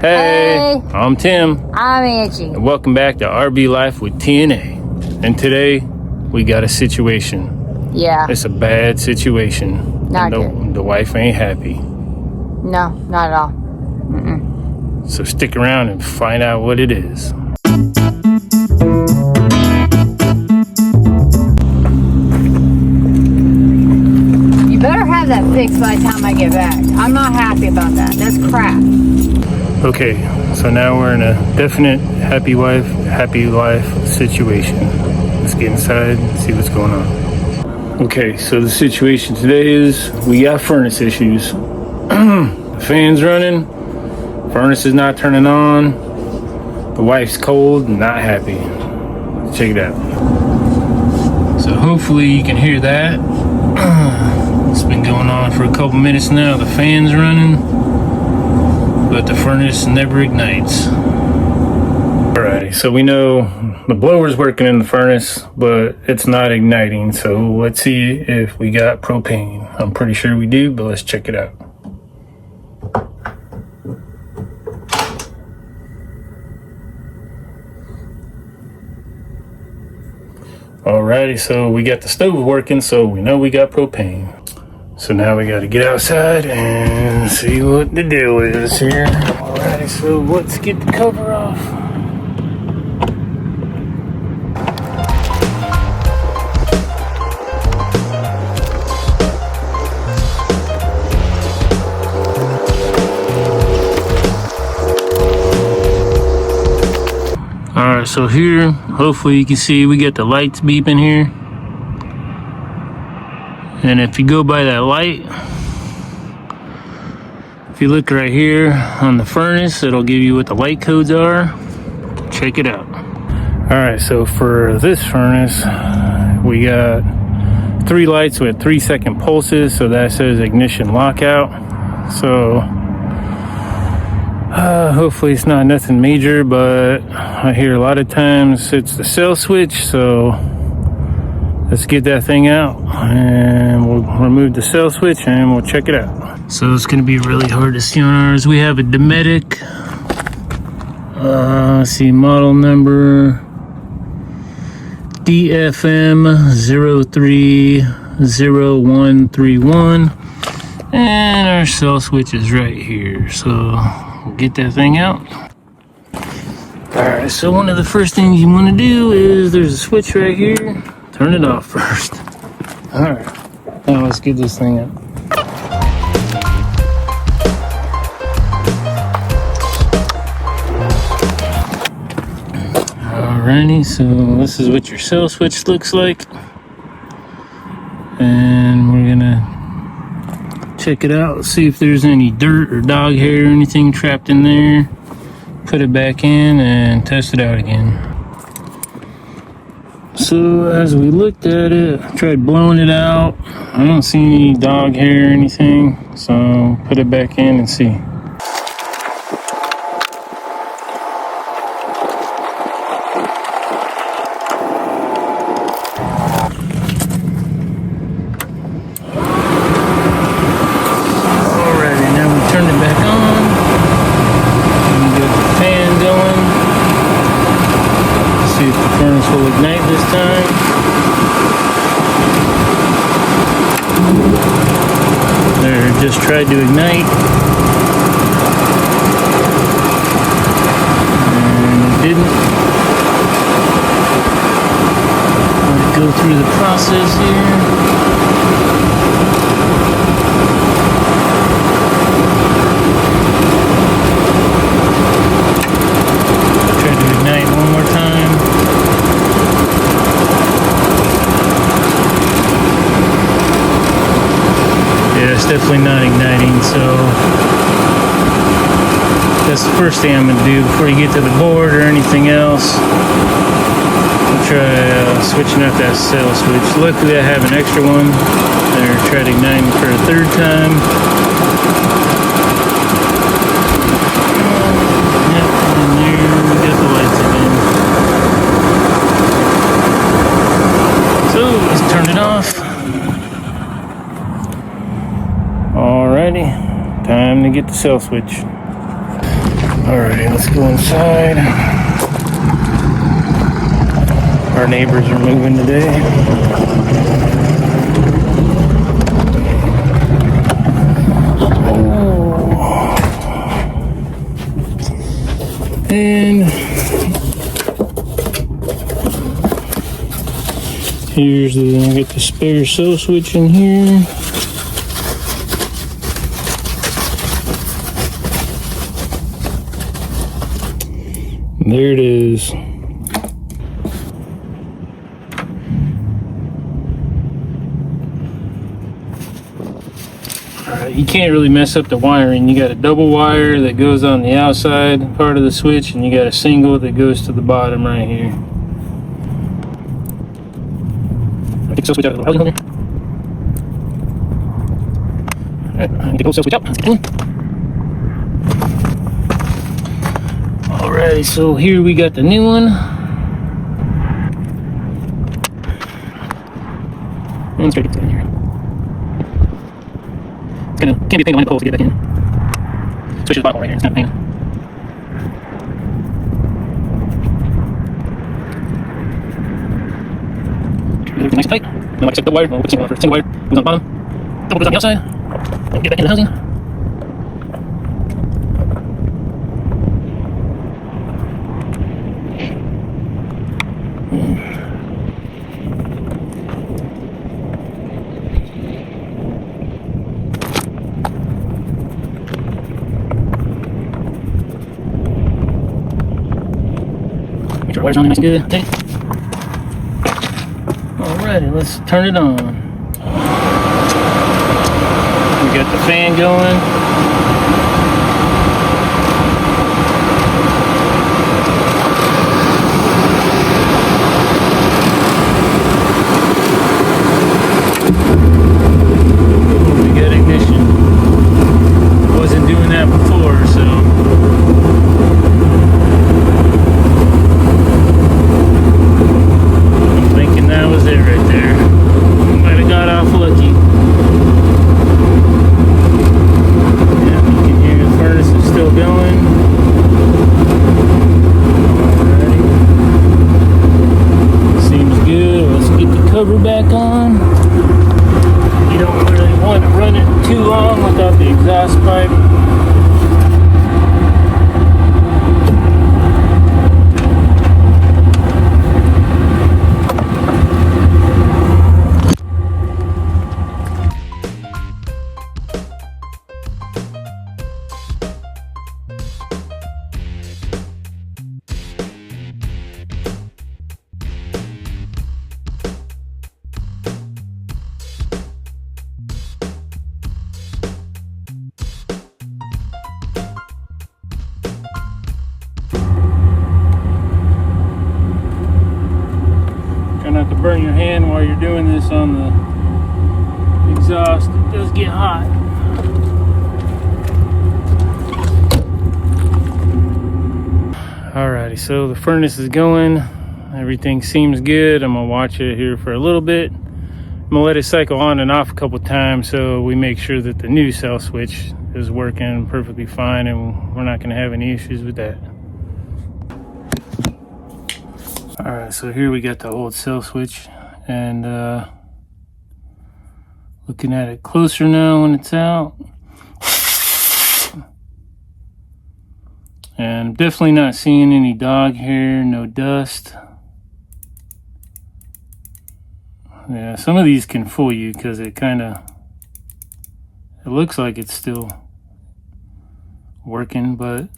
Hey, I'm Tim. I'm Angie. And welcome back to RB Life with TNA. And today we got a situation. Yeah. It's a bad situation. Not good. The wife ain't happy. No, not at all. So stick around and find out what it is. You better have that fixed by the time I get back. I'm not happy about that. That's crap. Okay, so now we're in a definite happy wife, happy life situation. Let's get inside and see what's going on. Okay, so the situation today is we got furnace issues. The fan's running, furnace is not turning on, the wife's cold and not happy. Check it out. So hopefully you can hear that. It's been going on for a couple minutes now. The fan's running, but the furnace never ignites. Alrighty, so we know the blower's working in the furnace, but it's not igniting. So let's see if we got propane. I'm pretty sure we do, but let's check it out. Alrighty, so we got the stove working, so we know we got propane. So now we got to get outside and see what the deal is here. Alrighty, so let's get the cover off. Alright, so here, hopefully you can see we got the lights beeping here. And if you go by that light, if you look right here on the furnace, it'll give you what the light codes are. Check it out. Alright, so for this furnace, we got 3 lights with 3-second pulses, so that says ignition lockout. So hopefully it's not nothing major, but I hear a lot of times it's the cell switch, so let's get that thing out and we'll remove the cell switch and we'll check it out. So it's going to be really hard to see on ours. We have a Dometic, let's see, model number DFM030131, and our cell switch is right here. So we'll get that thing out. Alright, so one of the first things you want to do is there's a switch right here. Turn it off first. Alright, now let's get this thing out. Alrighty, so this is what your cell switch looks like. And we're gonna check it out, see if there's any dirt or dog hair or anything trapped in there. Put it back in and test it out again. So as we looked at it, I tried blowing it out. I don't see any dog hair or anything, so put it back in and see. Alrighty, now we turn it back on. We got the fan going. See if the furnace will ignite this time. There, it just tried to ignite. And it didn't. Let it go through the process here. Try to ignite one more time. Yeah, it's definitely not igniting, so that's the first thing I'm going to do before you get to the board or anything else. I'll try switching out that cell switch. Luckily I have an extra one. There, try to ignite it for a third time. Yep, and there we got the lights again. So let's turn it off. Alrighty, time to get the cell switch. Alrighty, let's go inside. Our neighbors are moving today. Oh. And here's I get the spare cell switch in here. There it is. Alright, you can't really mess up the wiring. You got a double wire that goes on the outside part of the switch, and you got a single that goes to the bottom right here. I take the switch out of the housing holder. Alright, I take the switch out. Let's get in. Alrighty, so here we got the new one. And straight in here. It's gonna can't be a pain behind the pole to get back in. Switch to the bottom right here. It's not a pain. Everything nice and tight. Then, like I said, double wire. We'll put single wire for single wire. Goes on the bottom. Double goes on the outside. And get back in the housing. Make sure the wire's on nice and good. Okay. Alrighty, let's turn it on. We got the fan going. We got ignition. Wasn't doing that before, so. That was it right there. Might have got off lucky. Yeah, you can hear the furnace is still going. Alrighty. Seems good. Let's get the cover back on. You don't really want to run it too long without the exhaust pipe. Not to burn your hand while you're doing this on the exhaust. It does get hot. Alrighty, so the furnace is going. Everything seems good. I'm gonna watch it here for a little bit. I'm gonna let it cycle on and off a couple times so we make sure that the new cell switch is working perfectly fine and we're not gonna have any issues with that. Alright, so here we got the old cell switch, and looking at it closer now when it's out. And I'm definitely not seeing any dog hair, no dust. Yeah, some of these can fool you because it looks like it's still working, but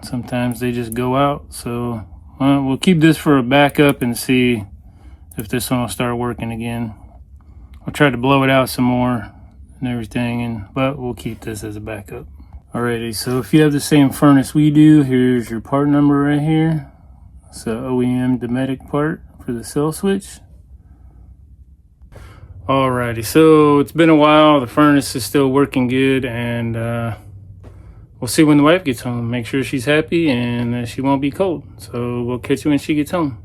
sometimes they just go out, so we'll keep this for a backup and see if this one will start working again. I'll try to blow it out some more and everything, but we'll keep this as a backup. Alrighty, so if you have the same furnace we do, here's your part number right here. It's a OEM Dometic part for the cell switch. Alrighty, so it's been a while. The furnace is still working good, and we'll see when the wife gets home. Make sure she's happy and that she won't be cold. So we'll catch you when she gets home.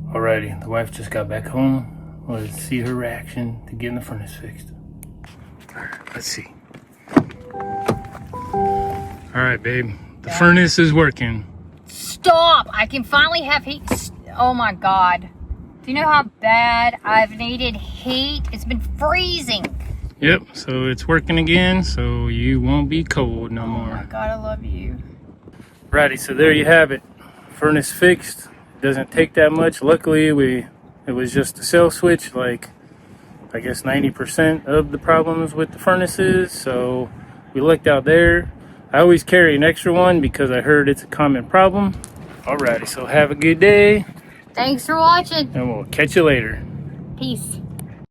Alrighty, the wife just got back home. Let's see her reaction to getting the furnace fixed. Alright, let's see. Alright, babe. The furnace is working. Stop! I can finally have heat. Oh my god. Do you know how bad I've needed heat? It's been freezing. Yep, so it's working again, so you won't be cold no more. Oh my god, I love you. Righty, so there you have it. Furnace fixed. Doesn't take that much. Luckily, it was just a cell switch, like I guess 90% of the problems with the furnaces, so we lucked out there. I always carry an extra one because I heard it's a common problem. Alrighty, so have a good day. Thanks for watching. And we'll catch you later. Peace.